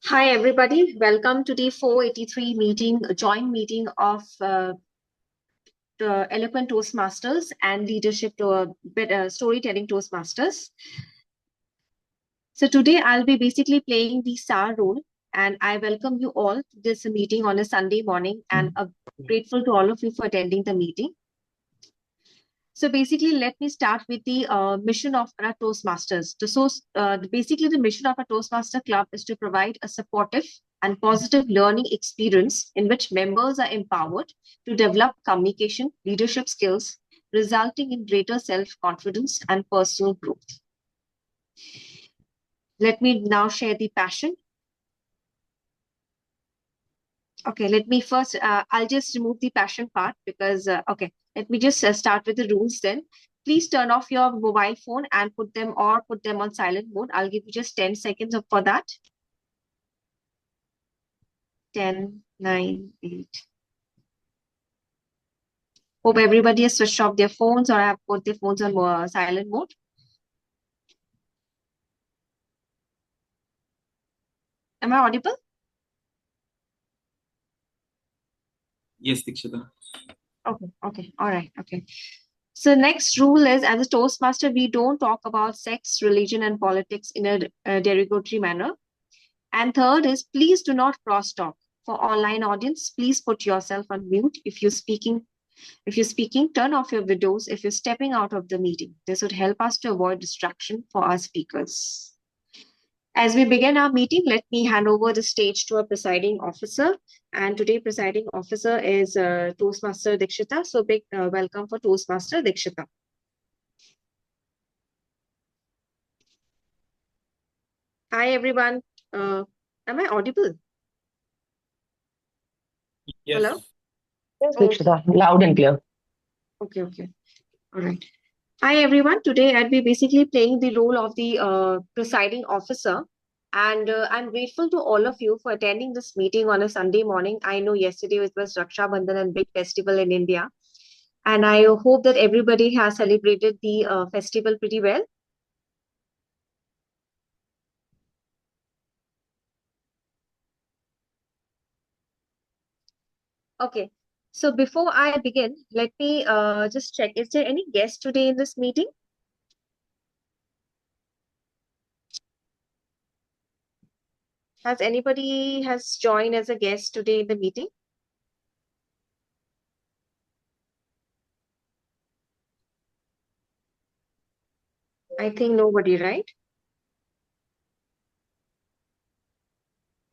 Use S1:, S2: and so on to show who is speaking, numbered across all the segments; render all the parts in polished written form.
S1: Hi, everybody. Welcome to the 483 meeting, a joint meeting of the Eloquent Toastmasters and Leadership to Storytelling Toastmasters. So today I'll be basically playing the star role, and I welcome you all to this meeting on a Sunday morning, and grateful to all of you for attending the meeting. So basically, let me start with the mission of our Toastmasters. Basically, the mission of our Toastmaster Club is to provide a supportive and positive learning experience in which members are empowered to develop communication, leadership skills, resulting in greater self-confidence and personal growth. Let me now share the passion. Okay, let me first, I'll just remove the passion part because, okay, let me just start with the rules then. Please turn off your mobile phone and put them on silent mode. I'll give you just 10 seconds for that. 10, 9, 8. Hope everybody has switched off their phones or have put their phones on silent mode. Am I audible?
S2: Yes, Dikshita.
S1: Okay, all right, okay. So next rule is, as a Toastmaster, we don't talk about sex, religion, and politics in a derogatory manner. And third is, please do not cross talk. For online audience, please put yourself on mute. If you're speaking, turn off your videos if you're stepping out of the meeting. This would help us to avoid distraction for our speakers. As we begin our meeting, let me hand over the stage to our presiding officer. And today, presiding officer is Toastmaster Dikshita. So big welcome for Toastmaster Dikshita. Hi, everyone. Am I audible?
S2: Yes.
S1: Hello?
S3: Yes,
S1: Oh,
S3: Dikshita, loud and clear.
S1: okay. All right. Hi, everyone. Today, I'll be basically playing the role of the presiding officer. And I'm grateful to all of you for attending this meeting on a Sunday morning. I know yesterday it was Raksha Bandhan and big festival in India. And I hope that everybody has celebrated the festival pretty well. Okay. So before I begin, let me just check. Is there any guest today in this meeting? Has anybody has joined as a guest today in the meeting? I think nobody, right?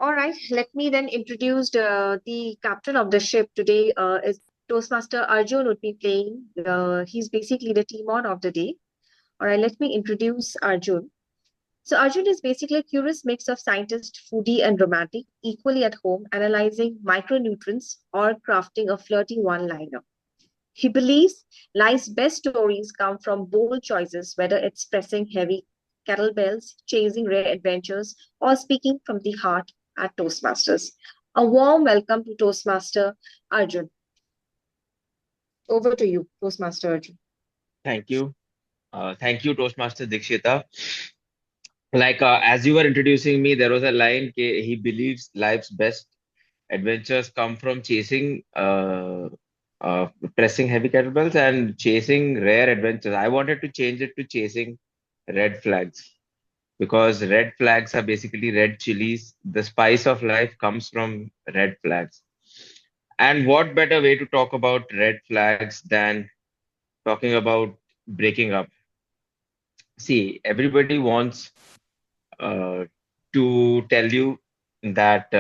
S1: All right, let me then introduce the captain of the ship today. Is Toastmaster Arjun would be playing. He's basically the team on of the day. All right, let me introduce Arjun. So Arjun is basically a curious mix of scientist, foodie, and romantic, equally at home, analyzing micronutrients or crafting a flirty one-liner. He believes life's best stories come from bold choices, whether it's pressing heavy kettlebells, chasing rare adventures, or speaking from the heart at Toastmasters. A warm welcome to Toastmaster Arjun. Over to you, Toastmaster Arjun.
S4: Thank you. Thank you, Toastmaster Dikshita. As you were introducing me, there was a line he believes life's best adventures come from uh, pressing heavy kettlebells and chasing rare adventures. I wanted to change it to chasing red flags because red flags are basically red chilies. The spice of life comes from red flags. And what better way to talk about red flags than talking about breaking up? See, everybody wants uh, to tell you that,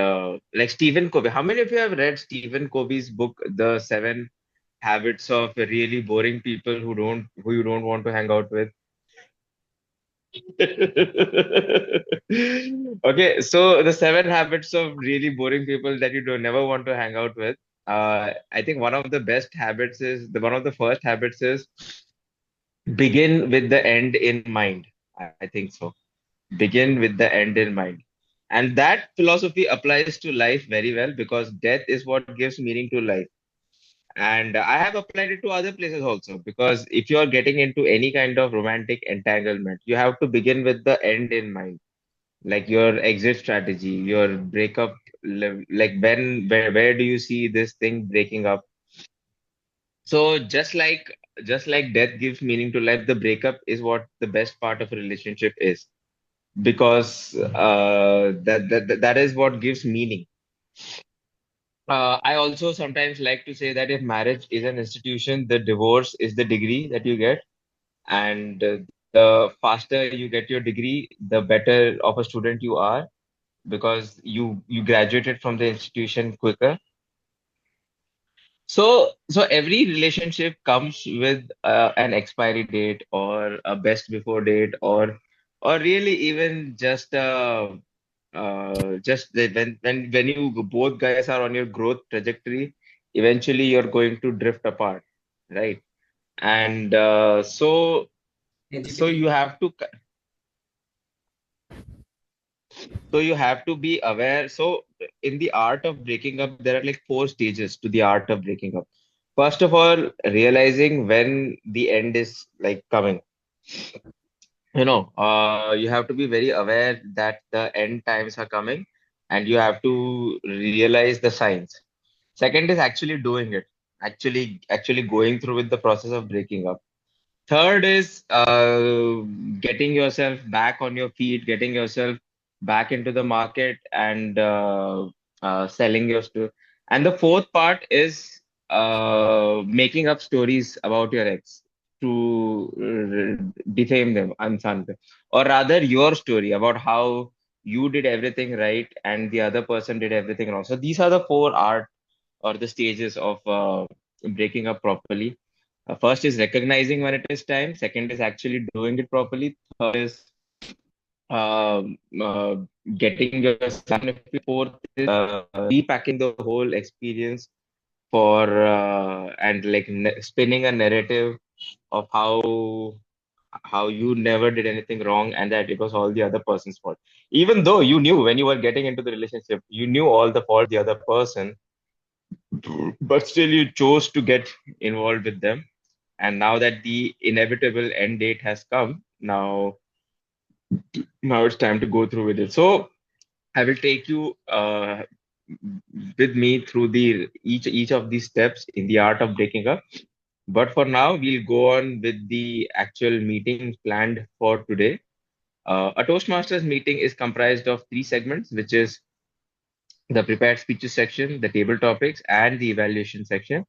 S4: like Stephen Covey. How many of you have read Stephen Covey's book, The Seven Habits of Really Boring People who you don't want to hang out with? Okay, so the seven habits of really boring people that you don't never want to hang out with. I think one of the best habits is one of the first habits is begin with the end in mind. I think so. Begin with the end in mind. And that philosophy applies to life very well because death is what gives meaning to life. And I have applied it to other places also because if you are getting into any kind of romantic entanglement, you have to begin with the end in mind. like your exit strategy, your breakup, like where do you see this thing breaking up? So just like death gives meaning to life, the breakup is what the best part of a relationship is, because that is what gives meaning. I also sometimes like to say that if marriage is an institution, the divorce is the degree that you get, and the faster you get your degree, the better of a student you are, because you graduated from the institution quicker. So every relationship comes with an expiry date or a best before date, or really even just when you both guys are on your growth trajectory, eventually you're going to drift apart, right? And so you have to so you have to be aware. So in the art of breaking up, there are like four stages to the art of breaking up. First of all, realizing when the end is like coming. You have to be very aware that the end times are coming, and you have to realize the signs. Second is actually doing it, actually going through with the process of breaking up. Third is getting yourself back on your feet, getting yourself back into the market, and selling your stuff. And the fourth part is making up stories about your ex to defame them, unsan them. Or rather, your story about how you did everything right and the other person did everything wrong. So these are the four art or the stages of breaking up properly. First is recognizing when it is time. Second is actually doing it properly. Third is um uh, getting yourself. Fourth is repacking the whole experience for and like spinning a narrative of how you never did anything wrong and that it was all the other person's fault. Even though you knew when you were getting into the relationship, you knew all the fault the other person, but still you chose to get involved with them. And now that the inevitable end date has come, now it's time to go through with it. So I will take you with me through the each of these steps in the art of breaking up. But for now, we'll go on with the actual meeting planned for today. A Toastmasters meeting is comprised of three segments, which is the prepared speeches section, the table topics, and the evaluation section.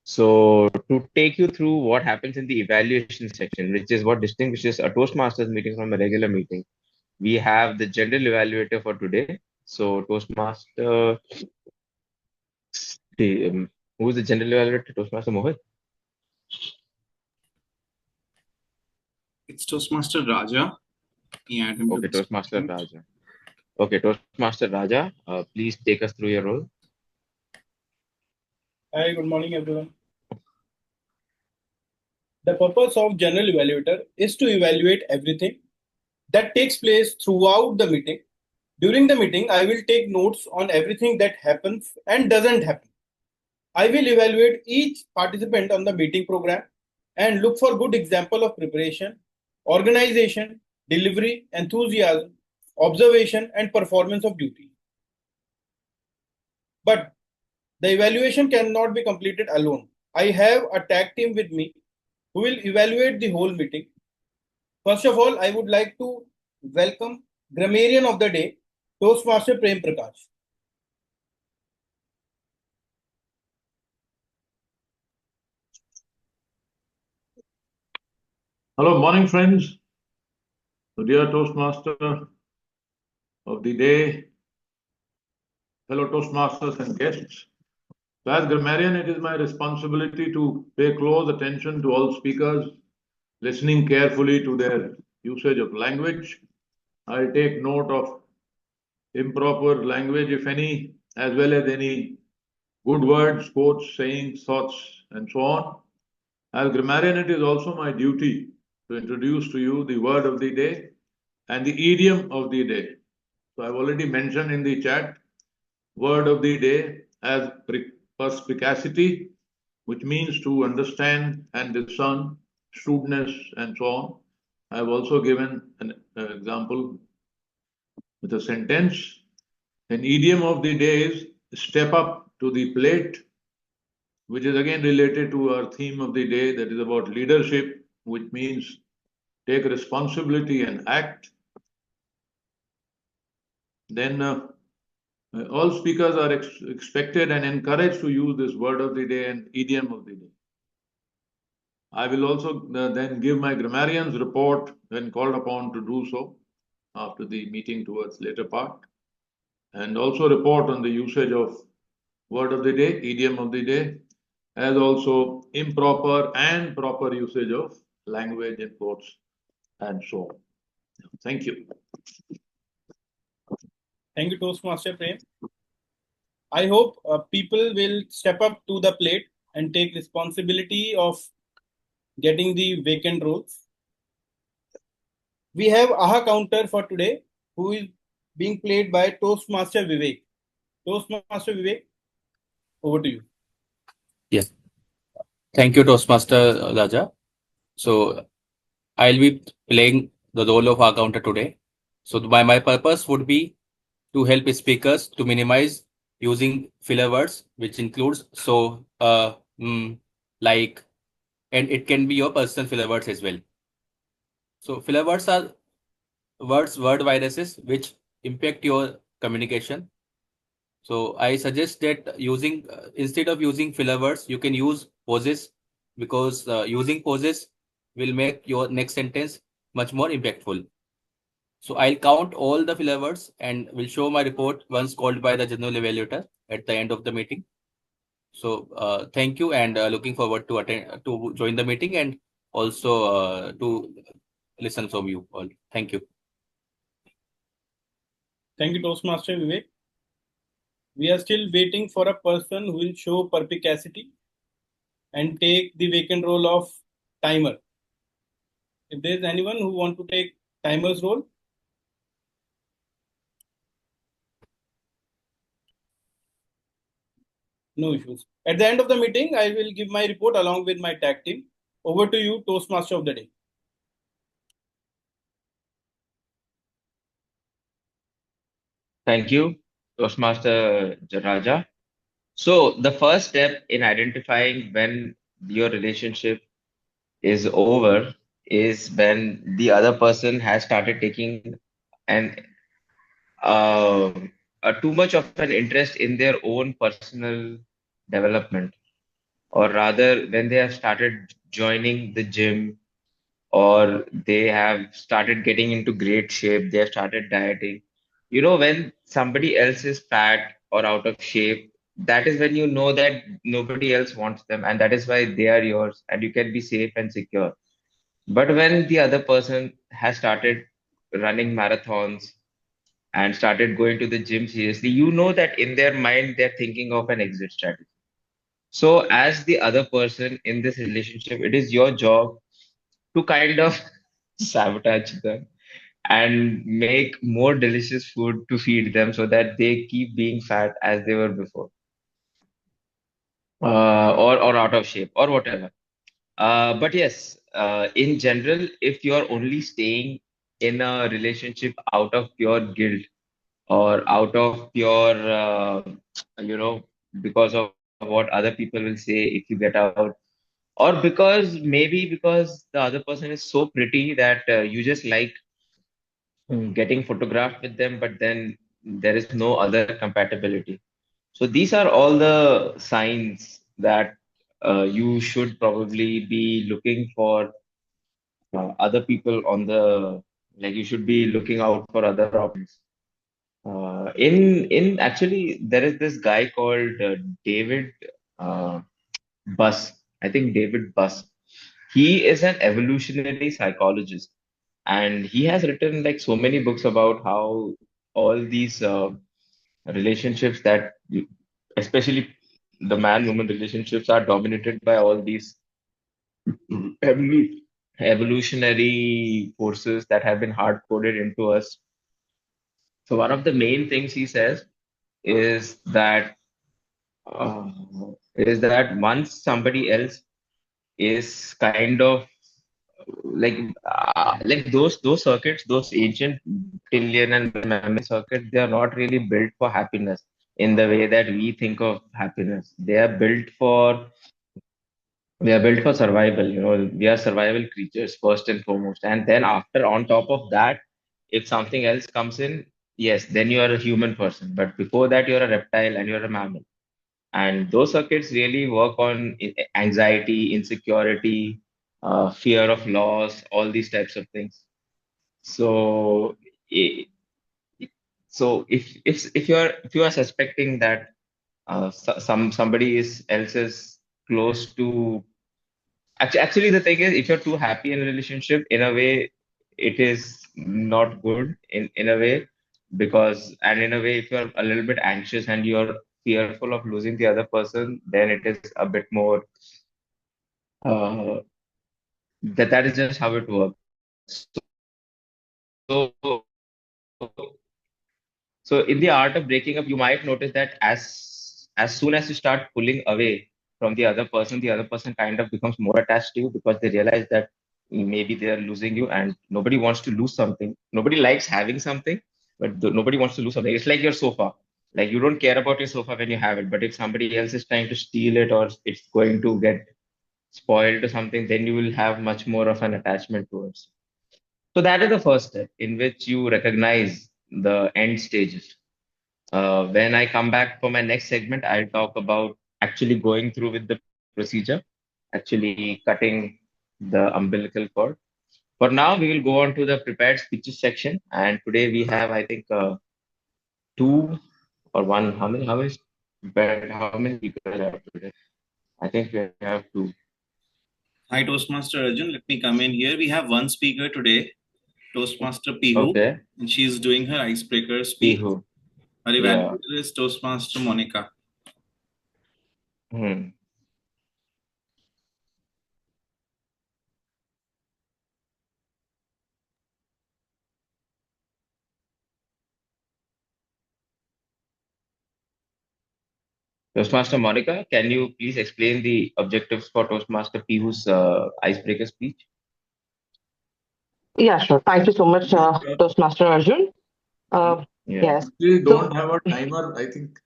S4: So, to take you through what happens in the evaluation section, which is what distinguishes a Toastmasters meeting from a regular meeting, we have the general evaluator for today. So, Toastmaster, who is the general evaluator? Toastmaster Mohit.
S2: It's Toastmaster Raja. We add him to
S4: Okay,
S2: the
S4: Toastmaster
S2: segment.
S4: Raja. Okay, Toastmaster Raja, please take us through your role.
S5: Hi, good morning, everyone. The purpose of general evaluator is to evaluate everything that takes place throughout the meeting. During the meeting, I will take notes on everything that happens and doesn't happen. I will evaluate each participant on the meeting program and look for good example of preparation, organization, delivery, enthusiasm, observation, and performance of duty. But the evaluation cannot be completed alone. I have a tag team with me who will evaluate the whole meeting. First of all, I would like to welcome Grammarian of the Day, Toastmaster Prem Prakash.
S6: Hello, morning friends. So dear Toastmaster of the day, fellow Toastmasters and guests. So as grammarian, it is my responsibility to pay close attention to all speakers, listening carefully to their usage of language. I take note of improper language, if any, as well as any good words, quotes, sayings, thoughts, and so on. As grammarian, it is also my duty to introduce to you the word of the day and the idiom of the day. So I've already mentioned in the chat word of the day as perspicacity, which means to understand and discern, shrewdness, and so on. I've also given an example with a sentence. An idiom of the day is step up to the plate, which is again related to our theme of the day, that is about leadership, which means take responsibility and act. Then all speakers are expected and encouraged to use this word of the day and idiom of the day. I will also then give my grammarian's report when called upon to do so after the meeting towards later part, and also report on the usage of word of the day, idiom of the day, as also improper and proper usage of language in quotes and so on. Thank you.
S5: Thank you, Toastmaster Prem. I hope people will step up to the plate and take responsibility of getting the vacant roles. We have AHA counter for today, who is being played by Toastmaster Vivek. Toastmaster Vivek, over to you.
S7: Yes. Thank you, Toastmaster Raja. So I'll be playing the role of our counter today. So my purpose would be to help speakers to minimize using filler words, which includes like, and it can be your personal filler words as well. So filler words are word viruses which impact your communication. So I suggest that using instead of using filler words, you can use pauses, because using pauses will make your next sentence much more impactful. So I'll count all the filler words and will show my report once called by the general evaluator at the end of the meeting. So thank you, and looking forward to join the meeting and also to listen from you all. Thank you.
S5: Thank you, Toastmaster Vivek. We are still waiting for a person who will show perspicacity and take the vacant role of timer. If there is anyone who want to take timer's role, no issues. At the end of the meeting, I will give my report along with my tag team. Over to you, Toastmaster of the day.
S4: Thank you, Toastmaster Raja. So the first step in identifying when your relationship is over is when the other person has started taking an uh, too much of an interest in their own personal development, or rather when they have started joining the gym, or they have started getting into great shape, they have started dieting. You know, when somebody else is fat or out of shape, that is when you know that nobody else wants them, and that is why they are yours, and you can be safe and secure. But when the other person has started running marathons and started going to the gym seriously, you know that in their mind they're thinking of an exit strategy. So, as the other person in this relationship, it is your job to kind of sabotage them and make more delicious food to feed them so that they keep being fat as they were before, or out of shape or whatever. But yes, in general, if you're only staying in a relationship out of pure guilt or out of pure, you know, because of what other people will say if you get out, or because maybe because the other person is so pretty that you just like getting photographed with them, but then there is no other compatibility. So these are all the signs that you should probably be looking for other people on the, like you should be looking out for other options. In actually there is this guy called David uh, Buss. I think David Buss. He is an evolutionary psychologist, and he has written like so many books about how all these relationships that, especially the man-woman relationships, are dominated by all these evolu- evolutionary forces that have been hard coded into us. So one of the main things he says is that uh, once somebody else is kind of like those circuits, those ancient reptilian and mammalian circuits, they are not really built for happiness in the way that we think of happiness. They are built for survival. We are survival creatures first and foremost. And then after, on top of that, if something else comes in, yes, then you are a human person. But before that, you're a reptile and you're a mammal. And those circuits really work on anxiety, insecurity, fear of loss, all these types of things. So, i- if you are suspecting that somebody else is close to actually, the thing is, if you're too happy in a relationship, in a way, it is not good in a way and in a way, if you're a little bit anxious and you're fearful of losing the other person, then it is a bit more that is just how it works. So So in the art of breaking up, you might notice that as soon as you start pulling away from the other person kind of becomes more attached to you because they realize that maybe they are losing you, and nobody wants to lose something. Nobody likes having something, but nobody wants to lose something. It's like your sofa. Like you don't care about your sofa when you have it, but if somebody else is trying to steal it or it's going to get spoiled or something, then you will have much more of an attachment towards. So that is the first step in which you recognize the end stages. When I come back for my next segment, I'll talk about actually going through with the procedure, actually cutting the umbilical cord. For now, we will go on to the prepared speeches section. And today we have, I think, two or one. How many speakers are today? I think we have two.
S2: Hi, Toastmaster Arjun. Let me come in here. We have one speaker today, Toastmaster Pihu,
S4: Okay.
S2: and she's doing her icebreaker speech.
S4: Pihu.
S2: Our
S4: Yeah.
S2: evaluator is Toastmaster Monica.
S4: Hmm. Toastmaster Monica, can you please explain the objectives for Toastmaster Pihu's icebreaker speech?
S3: Yeah, sure. Thank you so much, Toastmaster Arjun.
S4: Yeah.
S3: Yes.
S6: We
S3: So,
S6: don't have a timer, I think.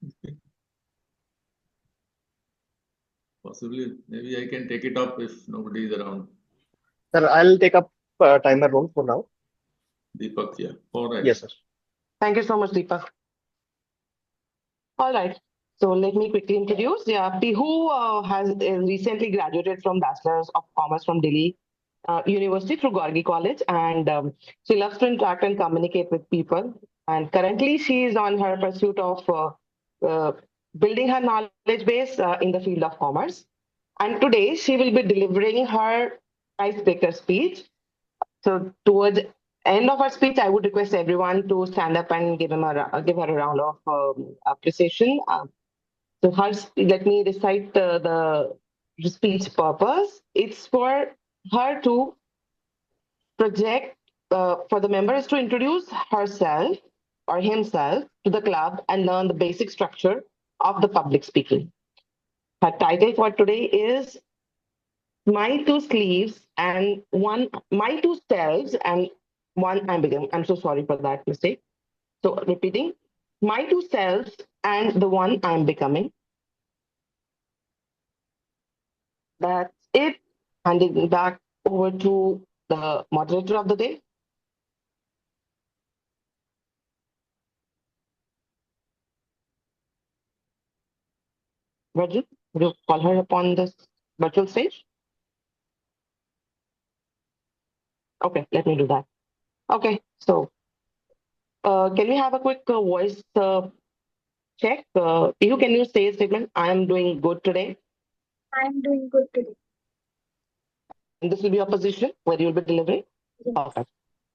S6: Possibly, maybe I can take it up if nobody is around.
S8: Sir, I'll take up timer role for now.
S6: Deepak, yeah. All right.
S8: Yes, sir.
S3: thank you so much, Deepak. All right. So let me quickly introduce. Yeah, Pihu has recently graduated from Bachelor's of Commerce from Delhi University through Gorgi College, and she loves to interact and communicate with people. And currently, she is on her pursuit of uh, building her knowledge base in the field of commerce. And today, she will be delivering her icebreaker speech. So towards end of our speech, I would request everyone to stand up and give her a round of appreciation. So let me recite the speech purpose. It's for her to project, for the members to introduce herself or himself to the club and learn the basic structure of the public speaking. Her title for today is my two sleeves and one, my two selves and one I'm becoming. I'm so sorry for that mistake. So repeating, my two selves and the one I'm becoming. That's it. Handing back over to the moderator of the day. Virgil, would you call her upon this virtual stage? Okay, let me do that. Okay, so can we have a quick voice check? Can you say a statement? I am doing good today.
S9: I'm doing good today.
S3: And this will be your position where you'll be delivering?
S9: Yes.
S3: Okay.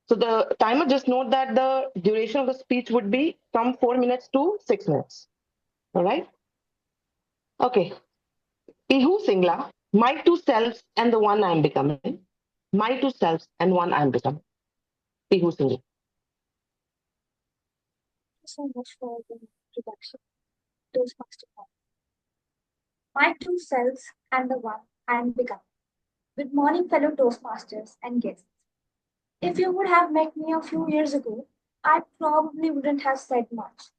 S3: So the timer, just note that the duration of the speech would be from 4 minutes to 6 minutes. All right? Okay. Pihu Singla, my two selves and the one I'm becoming. My two selves and one I'm becoming. Pihu Singla.
S9: Thank you so much for the introduction. Toastmaster. My two selves and the one I am becoming. Good morning, fellow Toastmasters and guests. If you would have met me a few years ago, I probably wouldn't have said much.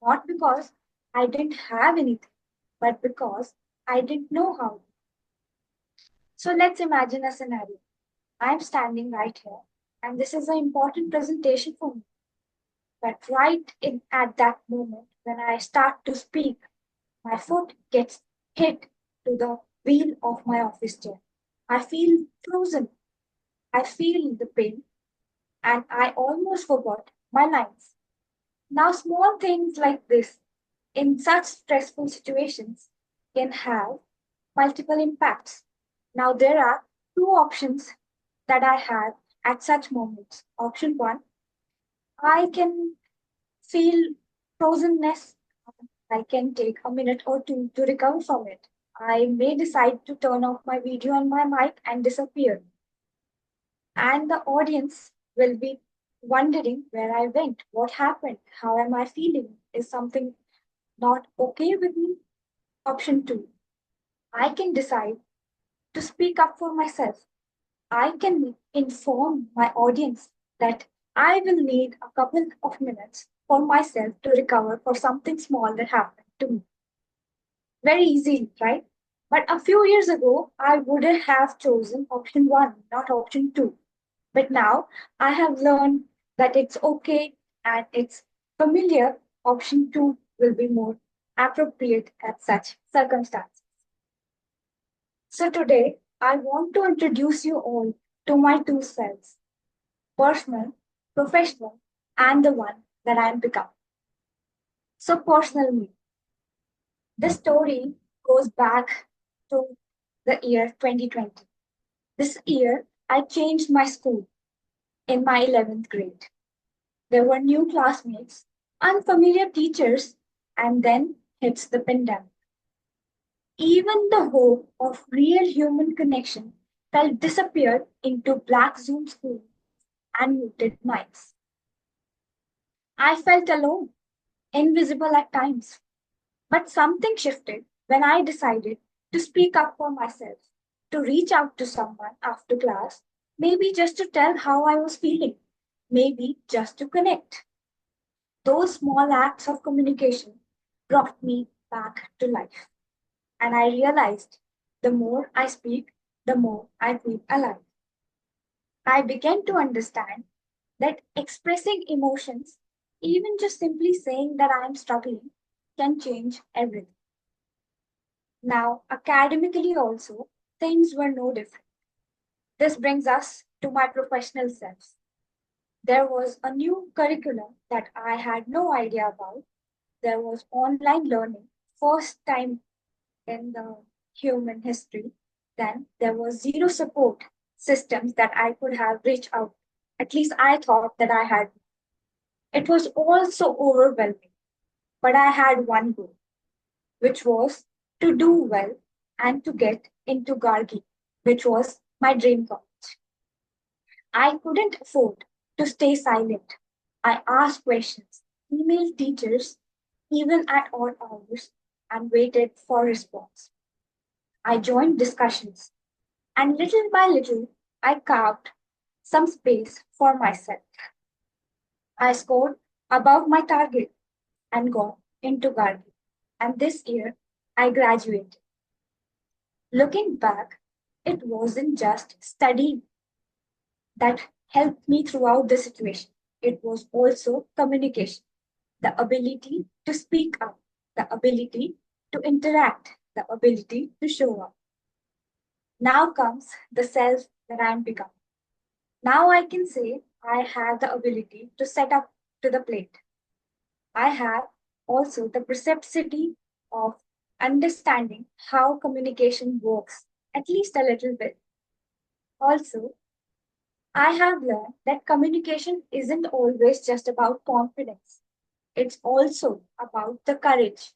S9: Not because I didn't have anything, but because I didn't know how. So let's imagine a scenario. I'm standing right here, and this is an important presentation for me. But at that moment, when I start to speak, my foot gets hit to the wheel of my office chair. I feel frozen. I feel the pain, and I almost forgot my lines. Now, small things like this in such stressful situations can have multiple impacts. Now, there are two options that I have at such moments. Option one, I can feel frozenness. I can take a minute or two to recover from it. I may decide to turn off my video and my mic and disappear. And the audience will be wondering where I went, what happened, how am I feeling? Is something not okay with me? Option two, I can decide to speak up for myself. I can inform my audience that I will need a couple of minutes for myself to recover for something small that happened to me. Very easy, right? But a few years ago, I would have chosen option one, not option two. But now I have learned that it's okay and it's familiar. Option two will be more appropriate at such circumstances. So today, I want to introduce you all to my two selves, personal, professional, and the one that I am becoming. So personal me. This story goes back to the year 2020. This year, I changed my school in my 11th grade. There were new classmates, unfamiliar teachers, and then hits the pandemic. Even the hope of real human connection felt disappeared into black Zoom school and muted mics. I felt alone, invisible at times. But something shifted when I decided to speak up for myself, to reach out to someone after class, maybe just to tell how I was feeling, maybe just to connect. Those small acts of communication brought me back to life. And I realized the more I speak, the more I feel alive. I began to understand that expressing emotions, even just simply saying that I am struggling, can change everything. Now, academically also, things were no different. This brings us to my professional self. There was a new curriculum that I had no idea about. There was online learning, first time in the human history. Then there was zero support systems that I could have reached out. At least I thought that I had. It was all so overwhelming, but I had one goal, which was to do well and to get into Gargi, which was my dream college. I couldn't afford to stay silent. I asked questions, emailed teachers, even at odd hours, and waited for response. I joined discussions, and little by little, I carved some space for myself. I scored above my target and got into Gargi. And this year, I graduated. Looking back, it wasn't just studying that helped me throughout the situation. It was also communication, the ability to speak up, the ability to interact, the ability to show up. Now comes the self that I'm becoming. Now I can say I have the ability to set up to the plate. I have also the perceptivity of understanding how communication works, at least a little bit. Also, I have learned that communication isn't always just about confidence. It's also about the courage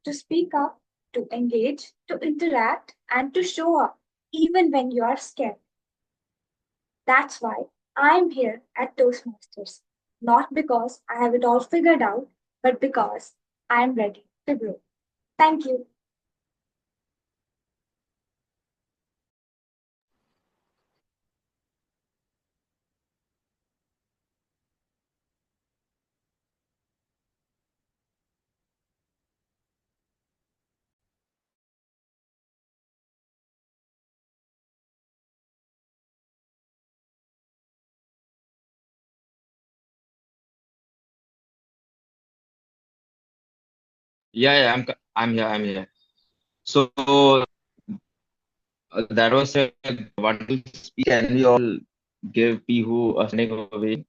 S9: to speak up, to engage, to interact, and to show up even when you are scared. That's why I'm here at Toastmasters, not because I have it all figured out, but because I'm ready to grow. Thank you.
S4: Yeah, I'm here. I'm here. So that was a wonderful speech. Can we all give Pihu a standing ovation?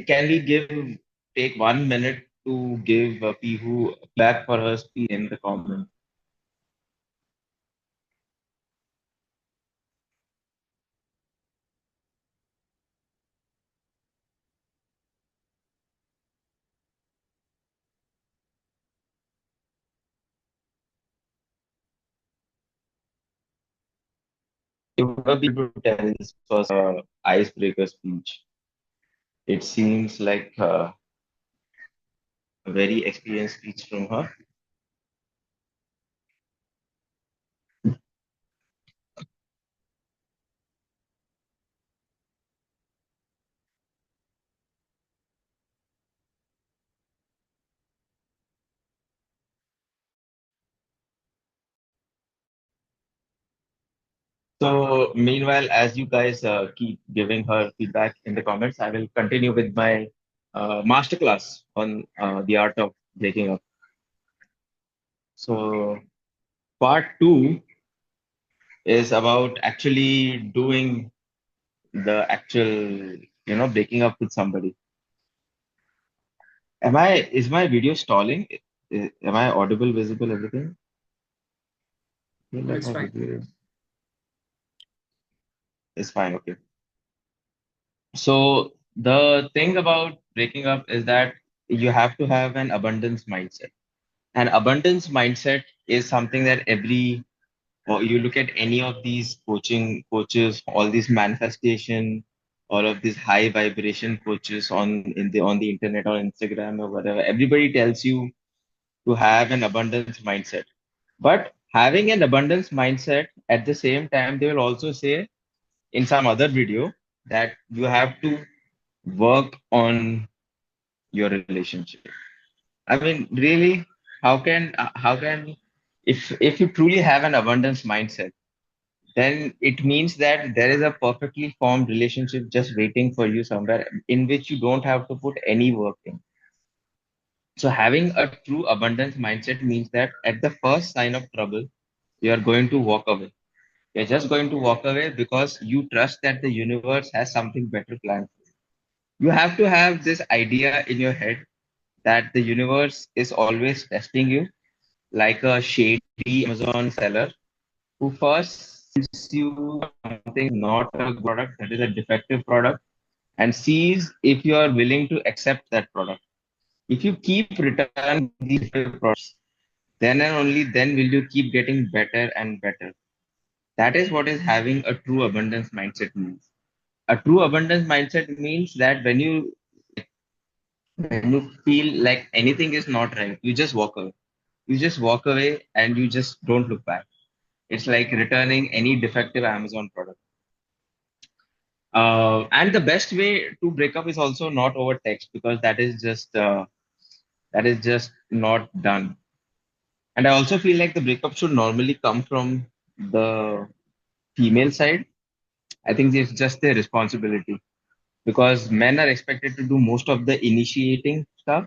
S4: Can we take 1 minute to give Pihu back for her speech in the comments? It would be able to tell this was a icebreaker speech. It seems like a very experienced speech from her. So, meanwhile, as you guys keep giving her feedback in the comments, I will continue with my masterclass on the art of breaking up. So, part two is about actually doing the actual, breaking up with somebody. Is my video stalling? Am I audible, visible, everything?
S10: No, it's fine.
S4: It's fine, okay. So the thing about breaking up is that you have to have an abundance mindset. An abundance mindset is something that or you look at any of these coaches, all these manifestation, all of these high vibration coaches on the internet or Instagram or whatever, everybody tells you to have an abundance mindset. But having an abundance mindset at the same time, they will also say in some other video that you have to work on your relationship. I mean, really, if you truly have an abundance mindset, then it means that there is a perfectly formed relationship just waiting for you somewhere in which you don't have to put any work in. So having a true abundance mindset means that at the first sign of trouble, you are going to walk away. You're just going to walk away because you trust that the universe has something better planned. You have to have this idea in your head that the universe is always testing you like a shady Amazon seller who first sells you something not a good product, that is a defective product, and sees if you are willing to accept that product. If you keep returning these defective products, then and only then will you keep getting better and better. That is what is having a true abundance mindset means. A true abundance mindset means that when you feel like anything is not right, you just walk away. You just walk away and you just don't look back. It's like returning any defective Amazon product. And the best way to break up is also not over text because that is just not done. And I also feel like the breakup should normally come from the female side. I think it's just their responsibility because men are expected to do most of the initiating stuff.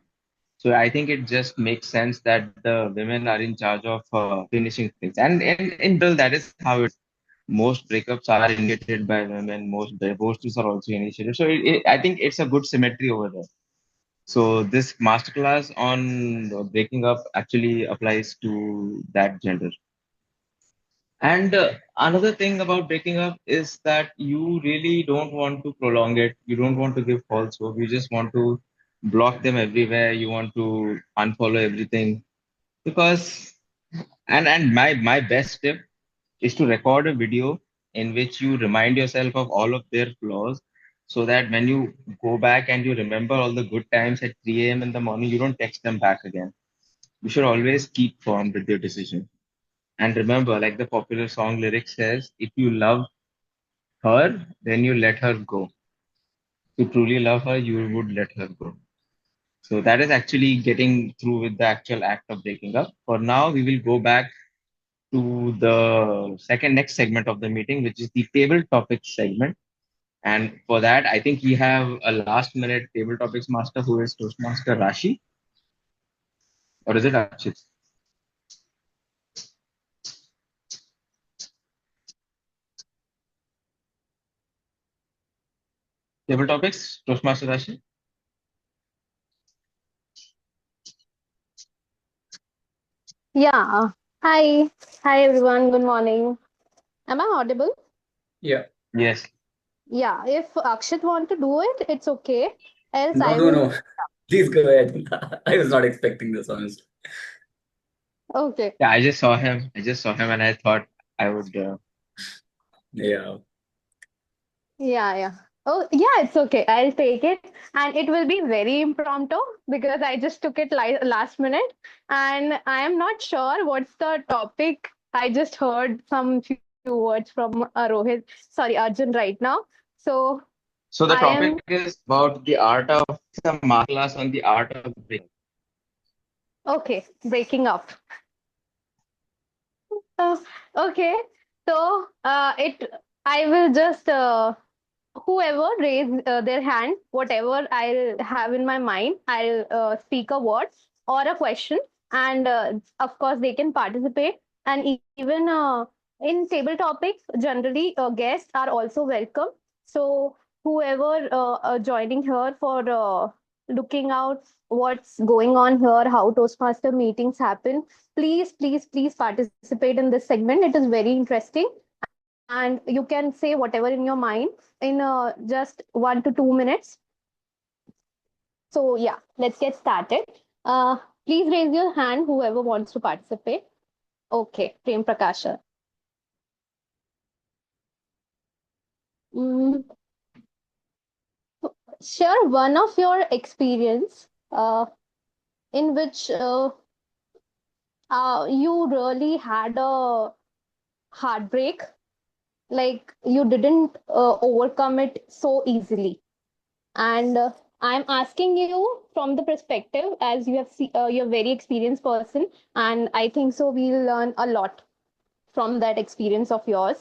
S4: So I think it just makes sense that the women are in charge of finishing things. And in general, that is how it. Most breakups are initiated by women. Most divorces are also initiated. So I think it's a good symmetry over there. So this masterclass on breaking up actually applies to that gender. And another thing about breaking up is that you really don't want to prolong it. You don't want to give false hope. You just want to block them everywhere. You want to unfollow everything because and my best tip is to record a video in which you remind yourself of all of their flaws so that when you go back and you remember all the good times at 3 a.m. in the morning, you don't text them back again. You should always keep firm with your decision. And remember, like the popular song lyric says, if you love her, then you let her go. If you truly love her, you would let her go. So that is actually getting through with the actual act of breaking up. For now, we will go back to the next segment of the meeting, which is the table topics segment. And for that, I think we have a last minute table topics master who is Toastmaster Rashi. Or is it Archit? Table topics, Toastmaster Rashi.
S11: Yeah. Hi. Hi, everyone. Good morning. Am I audible?
S12: Yeah.
S4: Yes.
S11: Yeah. If Akshit want to do it, it's okay. Else
S12: No,
S11: I
S12: no,
S11: will.
S12: no. Please go ahead. I was not expecting this, honestly.
S11: Okay.
S4: Yeah, I just saw him. And I thought I would.
S12: Yeah.
S11: Yeah. Oh, yeah, it's okay. I'll take it. And it will be very impromptu because I just took it last minute. And I am not sure what's the topic. I just heard some few words from Arjun right now. So
S4: So the
S11: I am
S4: topic is about the art of some masterclass on the art of breaking.
S11: okay. Breaking up. Uh, okay. So it I will just whoever raise their hand, whatever I'll have in my mind, I'll speak a word or a question, and of course they can participate. And even in table topics, generally guests are also welcome. So whoever joining here for looking out what's going on here, how Toastmaster meetings happen, please participate in this segment. It is very interesting and you can say whatever in your mind in just 1 to 2 minutes. So yeah, let's get started. Uh, Please raise your hand, whoever wants to participate. Okay, Prem Prakasha. Mm, share one of your experience in which you really had a heartbreak, like you didn't overcome it so easily. And I'm asking you from the perspective as you have you're a very experienced person, and I think so we'll learn a lot from that experience of yours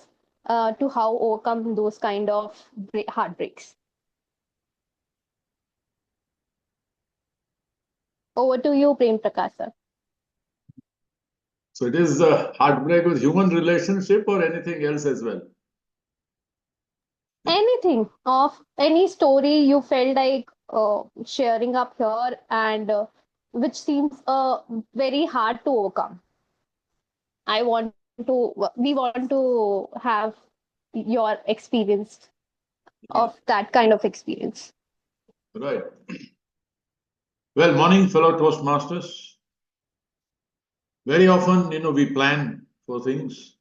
S11: to how overcome those kind of heartbreaks. Over to you, Prem Prakash sir.
S6: So it is heartbreak with human relationship or anything else as well?
S11: Anything of any story you felt like sharing up here and which seems very hard to overcome. We want to have your experience of that kind of experience.
S6: Right. Well, morning, fellow Toastmasters. Very often, we plan for things.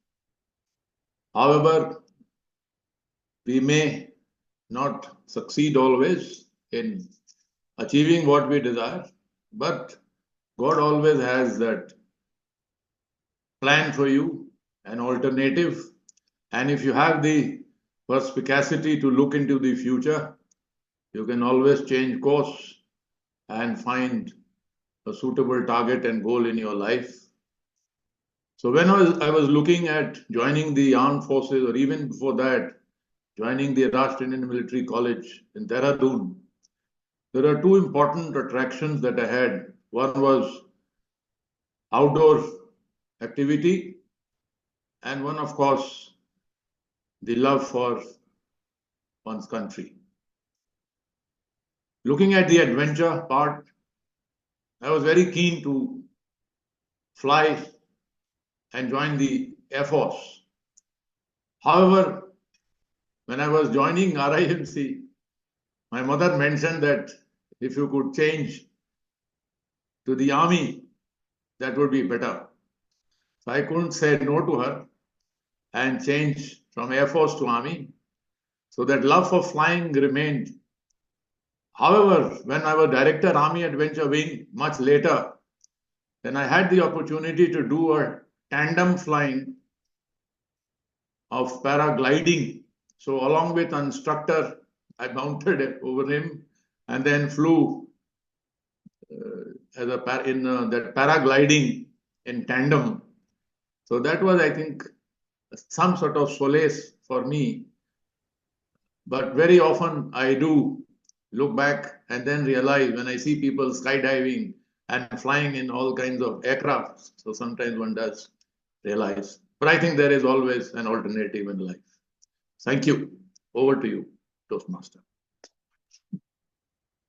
S6: However, we may not succeed always in achieving what we desire, but God always has that plan for you, an alternative. And if you have the perspicacity to look into the future, you can always change course and find a suitable target and goal in your life. So when I was looking at joining the armed forces, or even before that, joining the Rashtriya Indian Military College in Dehradun, there are two important attractions that I had. One was outdoor activity, and one, of course, the love for one's country. Looking at the adventure part, I was very keen to fly and join the Air Force. However, when I was joining RIMC, my mother mentioned that if you could change to the army, that would be better. So I couldn't say no to her and change from Air Force to Army. So that love for flying remained. However, when I was Director Army Adventure Wing much later, then I had the opportunity to do a tandem flying of paragliding. So along with an instructor, I mounted over him and then flew as a in that paragliding in tandem. So that was, I think, some sort of solace for me. But very often I do look back and then realize when I see people skydiving and flying in all kinds of aircrafts. So sometimes one does realize. But I think there is always an alternative in life. Thank you. Over to you, Toastmaster.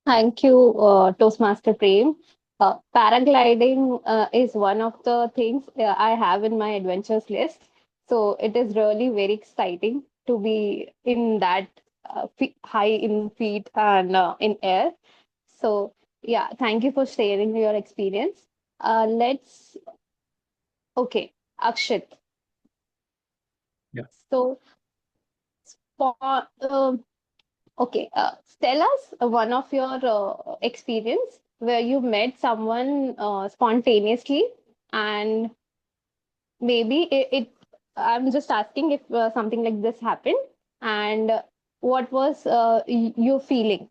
S11: Thank you, Toastmaster Prem. Paragliding is one of the things I have in my adventures list. So it is really very exciting to be in that high in feet and in air. So yeah, thank you for sharing your experience. Okay, Akshit.
S12: Yeah.
S11: So, for, okay, tell us one of your experience where you met someone spontaneously, and maybe I'm just asking if something like this happened, and what was you feeling